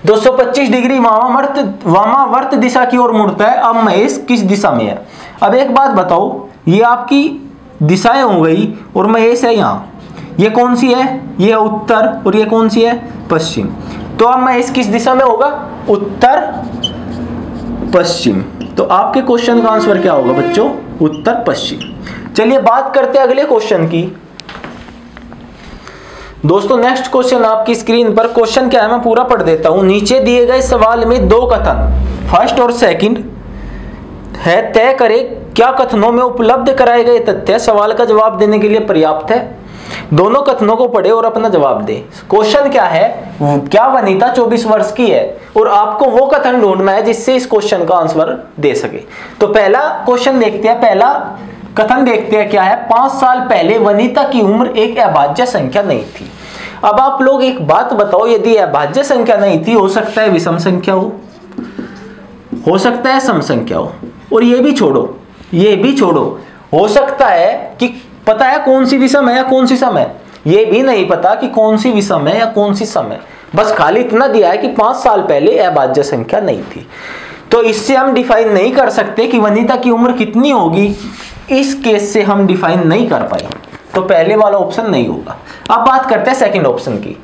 225 डिग्री वामावर्त दिशा की ओर मुड़ता है। अब महेश किस दिशा में है। अब एक बात बताओ, ये आपकी दिशाएं हो गई और महेश है यहाँ, ये कौन सी है, ये उत्तर, और ये कौन सी है पश्चिम। तो अब महेश किस दिशा में होगा, उत्तर पश्चिम। तो आपके क्वेश्चन का आंसर क्या होगा बच्चों, उत्तर पश्चिम। चलिए बात करते हैं अगले क्वेश्चन की। दोस्तों नेक्स्ट क्वेश्चन आपकी स्क्रीन पर, क्वेश्चन क्या है मैं पूरा पढ़ देता हूं। नीचे दिए गए सवाल में दो कथन फर्स्ट और सेकंड है, तय करें क्या कथनों में उपलब्ध कराए गए तथ्य सवाल का जवाब देने के लिए पर्याप्त है। दोनों कथनों को पढ़े और अपना जवाब दे। क्वेश्चन क्या है, क्या वनिता 24 वर्ष की है, और आपको वो कथन ढूंढना है जिससे इस क्वेश्चन का आंसर दे सके। तो पहला क्वेश्चन देखते हैं, पहला कथन देखते हैं क्या है। 5 साल पहले वनिता की उम्र एक अभाज्य संख्या नहीं थी। अब आप लोग एक बात बताओ, यदि अभाज्य संख्या नहीं थी, हो सकता है विषम संख्या हो सकता है सम संख्या हो, और ये भी छोड़ो, हो सकता है कि पता है कौन सी विषम है या कौन सी सम है, ये भी नहीं पता कि कौन सी विषम है या कौन सी सम है, बस खाली इतना दिया है कि 5 साल पहले अभाज्य संख्या नहीं थी। तो इससे हम डिफाइन नहीं कर सकते कि वनिता की उम्र कितनी होगी, इस केस से हम डिफाइन नहीं कर पाए, तो पहले वाला ऑप्शन नहीं होगा। अब बात करते हैं सेकंड ऑप्शन की।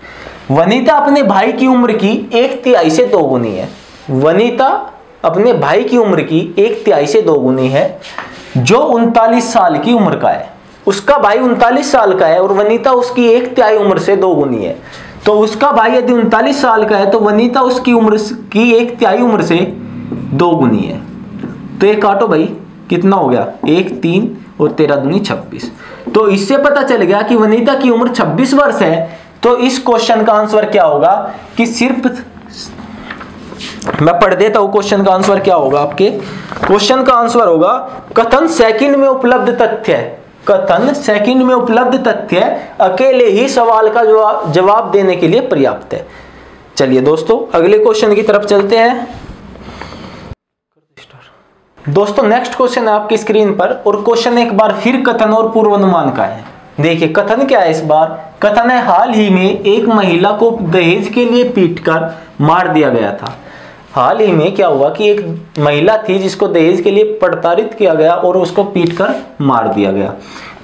वनिता अपने भाई की उम्र की 1/3 से 2 गुनी है। वनिता अपने भाई की उम्र की 1/3 से 2 गुनी है, जो 39 साल की उम्र का है। उसका भाई 39 साल का है और वनिता उसकी 1/3 उम्र से 2 गुनी है। तो उसका भाई यदि 39 साल का है तो वनिता उसकी उम्र की 1/3 उम्र से 2 गुनी है। तो ये काटो भाई, कितना हो गया 1 3 और 13 दूनी 26। तो इससे पता चल गया कि वनिता की उम्र 26 वर्ष है। तो इस क्वेश्चन का आंसर क्या होगा कि सिर्फ, मैं पढ़ देता हूं क्वेश्चन का आंसर क्या होगा आपके। क्वेश्चन का आंसर होगा कथन सेकंड में उपलब्ध तथ्य, कथन सेकंड में उपलब्ध तथ्य अकेले ही सवाल का जवाब देने के लिए पर्याप्त है। चलिए दोस्तों अगले क्वेश्चन की तरफ चलते हैं। दोस्तों नेक्स्ट क्वेश्चन है आपकी स्क्रीन पर, और क्वेश्चन एक बार फिर कथन और पूर्वानुमान का है। देखिए कथन क्या है इस बार, कथन है हाल ही में एक महिला को दहेज के लिए पीटकर मार दिया गया था। हाल ही में क्या हुआ कि एक महिला थी जिसको दहेज के लिए प्रताड़ित किया गया और उसको पीटकर मार दिया गया।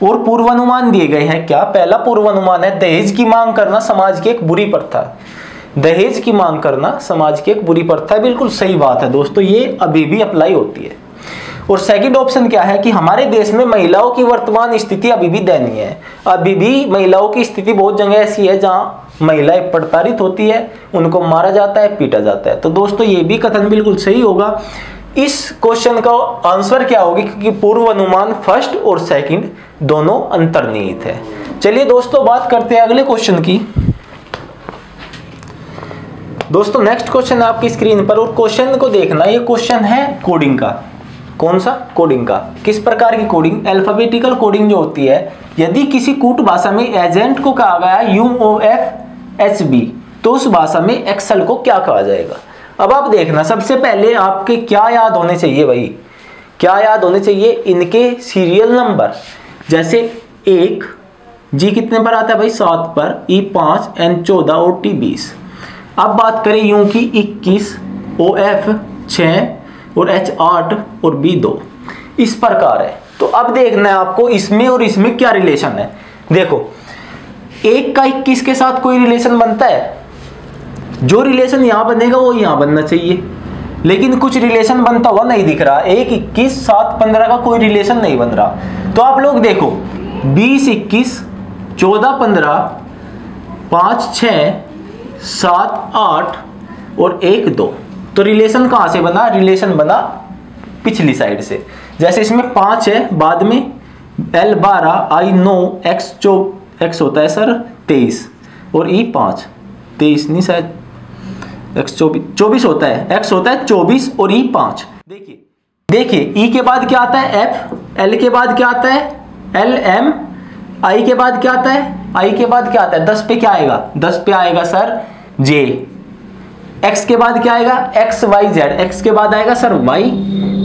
और पूर्वानुमान दिए गए हैं क्या, पहला पूर्वानुमान है दहेज की मांग करना समाज की एक बुरी प्रथा है। दहेज की मांग करना समाज की एक बुरी प्रथा है, बिल्कुल सही बात है दोस्तों, ये अभी भी अप्लाई होती है। और सेकंड ऑप्शन क्या है कि हमारे देश में महिलाओं की वर्तमान स्थिति अभी भी दयनीय है। अभी भी महिलाओं की स्थिति बहुत जगह ऐसी है जहां महिलाएं प्रताड़ित होती है, उनको मारा जाता है, पीटा जाता है। तो दोस्तों ये भी कथन बिल्कुल सही होगा। इस क्वेश्चन का आंसर क्या होगी, क्योंकि पूर्व अनुमान फर्स्ट और सेकंड दोनों अंतर्निहित है। चलिए दोस्तों बात करते हैं अगले क्वेश्चन की। दोस्तों नेक्स्ट क्वेश्चन है आपकी स्क्रीन पर, और क्वेश्चन को देखना, ये क्वेश्चन है कोडिंग का। कौन सा, कोडिंग का। किस प्रकार की कोडिंग, अल्फाबेटिकल कोडिंग जो होती है। यदि किसी कूट भाषा में एजेंट को कहा गया UOFHB, तो उस भाषा में एक्सेल को क्या कहा जाएगा। अब आप देखना, सबसे पहले आपके क्या याद होने चाहिए भाई, क्या याद होने चाहिए, इनके सीरियल नंबर। जैसे 1 जी कितने पर आता है भाई, 7 पर, E 5, N 14 और T 20। अब बात करें यूं की 21, OF 6 और H 8 और B 2, इस प्रकार है। तो अब देखना है आपको इसमें और इसमें क्या रिलेशन है। देखो 1 का 21 के साथ कोई रिलेशन बनता है, जो रिलेशन यहां बनेगा वो यहां बनना चाहिए, लेकिन कुछ रिलेशन बनता हुआ नहीं दिख रहा। 1 21 7 15 का कोई रिलेशन नहीं बन रहा। तो आप लोग देखो 20 21 14 15 5 6 7 8 और 1 2, तो रिलेशन कहां से बना, रिलेशन बना पिछली साइड से। जैसे इसमें 5 है, बाद में L 12 I 9 X होता है सर 23 और E 5, 23 नहीं शायद, x 24 होता है, x होता है 24 और e 5। देखिए e के बाद क्या आता है f, l के बाद क्या आता है l, m, i के बाद क्या आता है, i के बाद क्या आता है 10 पे क्या आएगा, 10 पे आएगा सर j, x के बाद क्या आएगा x y z, x के बाद आएगा सर y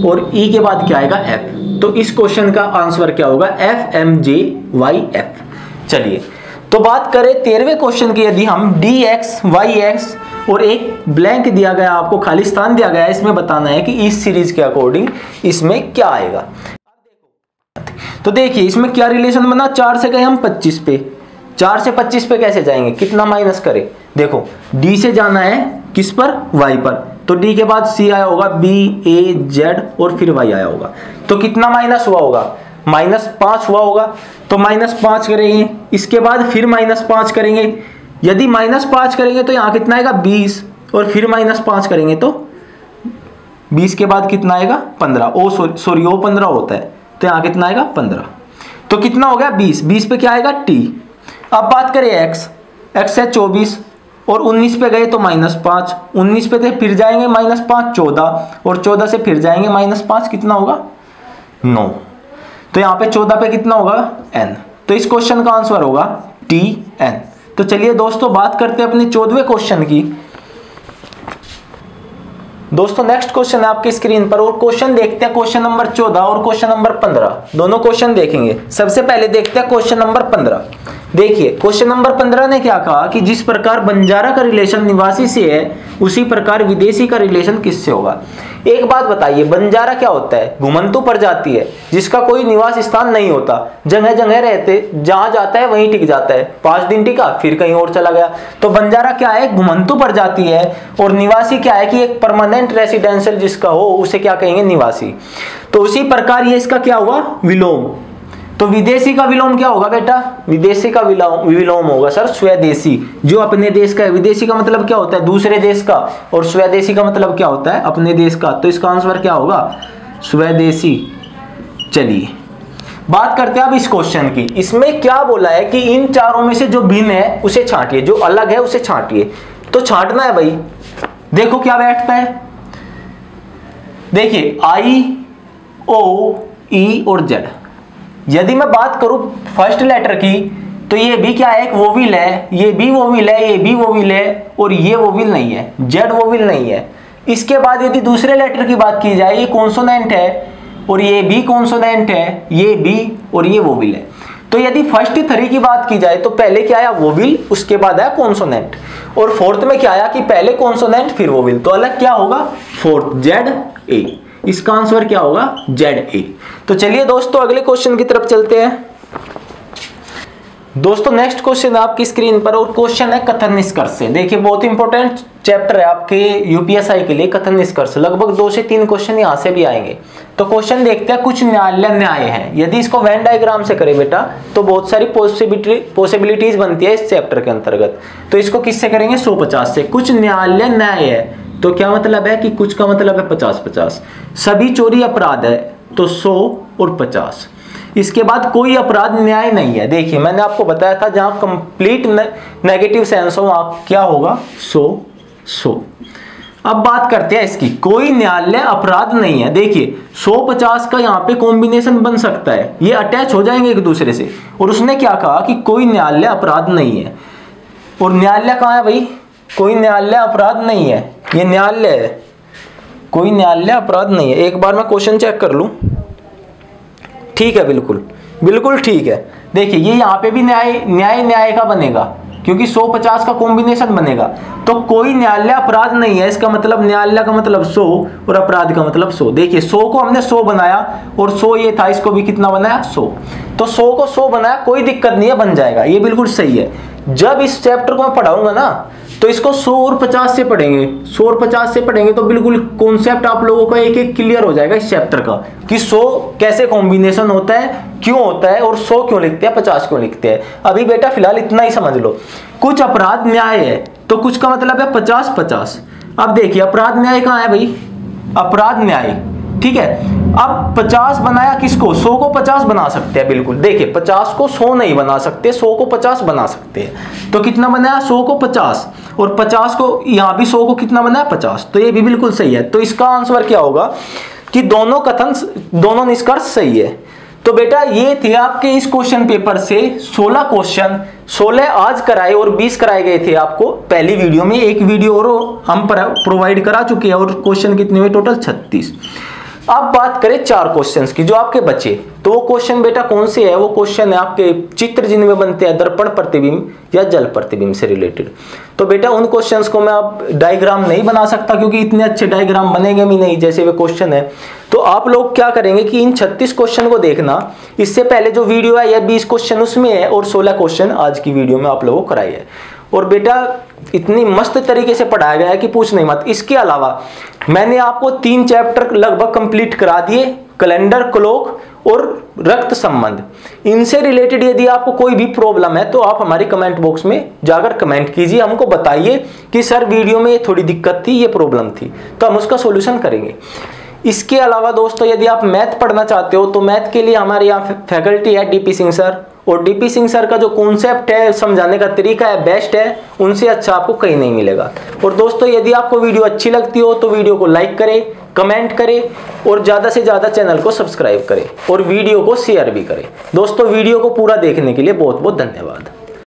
और e के बाद क्या आएगा f। तो इस क्वेश्चन का आंसर क्या होगा f m j y f। चलिए तो बात करें 13वें क्वेश्चन की, यदि हम dx yx और एक ब्लैंक दिया गया, आपको खाली स्थान दिया गया है, इसमें बताना है कि इस सीरीज के अकॉर्डिंग इसमें क्या आएगा। तो देखिए इसमें क्या रिलेशन बना, 4 से गए हम 25 पे, 4 से 25 पे कैसे जाएंगे, कितना माइनस करें, देखो d से जाना है किस पर, y पर, तो d के बाद c आया होगा, b a z और फिर y आया होगा, तो कितना माइनस हुआ होगा, -5 हुआ होगा। तो -5 करेंगे, इसके बाद फिर -5 करेंगे, यदि -5 करेंगे तो यहाँ कितना आएगा 20 और फिर -5 करेंगे तो 20 के बाद कितना आएगा 15, ओ सॉरी वो 15 होता है, तो यहाँ कितना आएगा 15, तो कितना हो गया 20, 20 पे क्या आएगा t। अब बात करें x है 24 और 19 पे गए तो -5, 19 पे थे फिर जाएंगे -5 14 और 14 से फिर जाएंगे -5, कितना होगा 9, तो यहाँ पे 14 पे कितना होगा n, तो इस क्वेश्चन का आंसर होगा tn। तो चलिए दोस्तों बात करते हैं अपने 14वें क्वेश्चन की। दोस्तों नेक्स्ट क्वेश्चन है आपकी स्क्रीन पर, और क्वेश्चन देखते हैं क्वेश्चन नंबर 14 और क्वेश्चन नंबर 15, दोनों क्वेश्चन देखेंगे। सबसे पहले देखते हैं क्वेश्चन नंबर 15। देखिए क्वेश्चन नंबर 15 ने क्या कहा कि जिस प्रकार बंजारा का रिलेशन निवासी से है उसी प्रकार विदेशी का रिलेशन किससे होगा। एक बात बताइए, बंजारा क्या होता है, घुमंतु प्रजाति है जिसका कोई निवास स्थान नहीं होता, जगह जगह रहते, जहां जाता है वहीं टिक जाता है, 5 दिन टिका फिर कहीं और चला गया। तो बंजारा क्या है, घुमंतु प्रजाति है, और निवासी क्या है कि एक परमानेंट रेसिडेंशियल जिसका हो उसे क्या कहेंगे, निवासी। तो उसी प्रकार ये इसका क्या हुआ, विलोम। तो विदेशी का विलोम क्या होगा बेटा, विदेशी का विलोम होगा सर स्वदेशी, जो अपने देश का है। विदेशी का मतलब क्या होता है, दूसरे देश का, और स्वदेशी का मतलब क्या होता है, अपने देश का। तो इसका आंसर क्या होगा, स्वदेशी। चलिए बात करते हैं अब इस क्वेश्चन की। इसमें क्या बोला है कि इन चारों में से जो भिन्न है उसे छांटिए, जो अलग है उसे छांटिए। तो छांटना है भाई, देखो क्या बैठता है, देखिए I O E और Z। यदि मैं बात करूं फर्स्ट लेटर की तो ये भी क्या है, एक वोविल है, ये भी वोविल है, ये भी वोविल है, और ये वोविल नहीं है, जेड वोविल नहीं है। इसके बाद यदि दूसरे लेटर की बात की जाए, ये कॉन्सोनेंट है और ये भी कॉन्सोनेंट है, ये भी और ये वोविल है। तो यदि फर्स्ट 3 की बात की जाए तो पहले क्या आया, वोविल, उसके बाद आया कॉन्सोनेंट, और फोर्थ में क्या आया कि पहले कॉन्सोनेंट फिर वोविल। तो अलग क्या होगा, फोर्थ जेड ए। इसका आंसर क्या होगा, जेड ए। तो चलिए दोस्तों अगले क्वेश्चन की तरफ चलते हैं। दोस्तों नेक्स्ट क्वेश्चन आपकी स्क्रीन पर, और क्वेश्चन है कथन निष्कर्ष से। देखिए बहुत इंपॉर्टेंट चैप्टर है आपके यूपीएसआई के लिए, कथन निष्कर्ष। लगभग 2 से 3 क्वेश्चन यहां से भी आएंगे। तो क्वेश्चन देखते हैं, कुछ न्यायालय न्याय है। यदि इसको वेन डायग्राम से करें बेटा तो बहुत सारी पॉसिबिलिटीज बनती है इस चैप्टर के अंतर्गत। तो इसको किससे करेंगे, 150 से। कुछ न्यायालय न्याय है तो क्या मतलब है कि कुछ का मतलब है 50-50। सभी चोरी अपराध है तो 100 और 50। इसके बाद कोई अपराध न्याय नहीं है। देखिए मैंने आपको बताया था जहां कंप्लीट नेगेटिव सेंस हो वहां क्या होगा, 100। अब बात करते हैं इसकी, कोई न्यायालय अपराध नहीं है। देखिए 100-50 का यहाँ पे कॉम्बिनेशन बन सकता है, ये अटैच हो जाएंगे एक दूसरे से। और उसने क्या कहा कि कोई न्यायालय अपराध नहीं है। और न्यायालय कहाँ है भाई, कोई न्यायालय अपराध नहीं है, ये न्यायालय है, कोई न्यायालय अपराध नहीं है। एक बार मैं क्वेश्चन चेक कर लूं, ठीक है, बिल्कुल ठीक है। देखिए ये यहाँ पे भी न्याय का बनेगा क्योंकि 100-50 का कॉम्बिनेशन बनेगा। तो कोई न्यायालय अपराध नहीं है, इसका मतलब न्यायालय का मतलब 100 और अपराध का मतलब 100। देखिए 100 को हमने 100 बनाया और 100 ये था, इसको भी कितना बनाया, 100। तो 100 को 100 बनाया, कोई दिक्कत नहीं है, बन जाएगा, ये बिल्कुल सही है। जब इस चैप्टर को मैं पढ़ाऊंगा ना तो इसको 100 और 50 से पढ़ेंगे, 100 और 50 से पढ़ेंगे तो बिल्कुल कॉन्सेप्ट आप लोगों का एक एक क्लियर हो जाएगा इस चैप्टर का कि 100 कैसे कॉम्बिनेशन होता है, क्यों होता है, और 100 क्यों लिखते हैं, 50 क्यों लिखते हैं। अभी बेटा फिलहाल इतना ही समझ लो। कुछ अपराध न्याय है तो कुछ का मतलब है 50-50। अब देखिए अपराध न्याय कहाँ है भाई, अपराध न्याय ठीक है। अब 50 बनाया किसको, 100 को 50 बना सकते हैं, बिल्कुल देखिए 50 को 100 नहीं बना सकते, 100 को 50 बना सकते हैं। तो कितना बनाया, 100 को 50, और 50 को यहाँ भी 100 को कितना बनाया, 50। तो ये भी बिल्कुल सही है। तो इसका आंसर क्या होगा कि दोनों निष्कर्ष सही है। तो बेटा ये थे आपके इस क्वेश्चन पेपर से 16 क्वेश्चन, 16 आज कराए और 20 कराए गए थे आपको पहली वीडियो में। एक वीडियो और हम प्रोवाइड करा चुके हैं, और क्वेश्चन कितने हुए टोटल, 36। अब बात करें 4 क्वेश्चंस की जो आपके बचे। तो वो क्वेश्चन बेटा कौन से है, वो क्वेश्चन है आपके चित्र जिनमें बनते हैं दर्पण प्रतिबिंब या जल प्रतिबिंब से रिलेटेड। तो बेटा उन क्वेश्चंस को मैं अब डायग्राम नहीं बना सकता, क्योंकि इतने अच्छे डायग्राम बनेंगे भी नहीं जैसे वे क्वेश्चन है। तो आप लोग क्या करेंगे कि इन 36 क्वेश्चन को देखना, इससे पहले जो वीडियो है या 20 क्वेश्चन उसमें है, और 16 क्वेश्चन आज की वीडियो में आप लोगों को कराई है। और बेटा इतनी मस्त तरीके से पढ़ाया गया है कि पूछ नहीं मत। इसके अलावा मैंने आपको 3 चैप्टर लगभग कंप्लीट करा दिए, कैलेंडर, क्लॉक और रक्त संबंध। इनसे रिलेटेड यदि आपको कोई भी प्रॉब्लम है तो आप हमारे कमेंट बॉक्स में जाकर कमेंट कीजिए, हमको बताइए कि सर वीडियो में ये थोड़ी दिक्कत थी, ये प्रॉब्लम थी, तो हम उसका सॉल्यूशन करेंगे। इसके अलावा दोस्तों यदि आप मैथ पढ़ना चाहते हो तो मैथ के लिए हमारे यहाँ फैकल्टी है डीपी सिंह सर, और डीपी सिंह सर का जो कॉन्सेप्ट है, समझाने का तरीका है, बेस्ट है, उनसे अच्छा आपको कहीं नहीं मिलेगा। और दोस्तों यदि आपको वीडियो अच्छी लगती हो तो वीडियो को लाइक करें, कमेंट करें, और ज़्यादा से ज़्यादा चैनल को सब्सक्राइब करें, और वीडियो को शेयर भी करें। दोस्तों वीडियो को पूरा देखने के लिए बहुत बहुत धन्यवाद।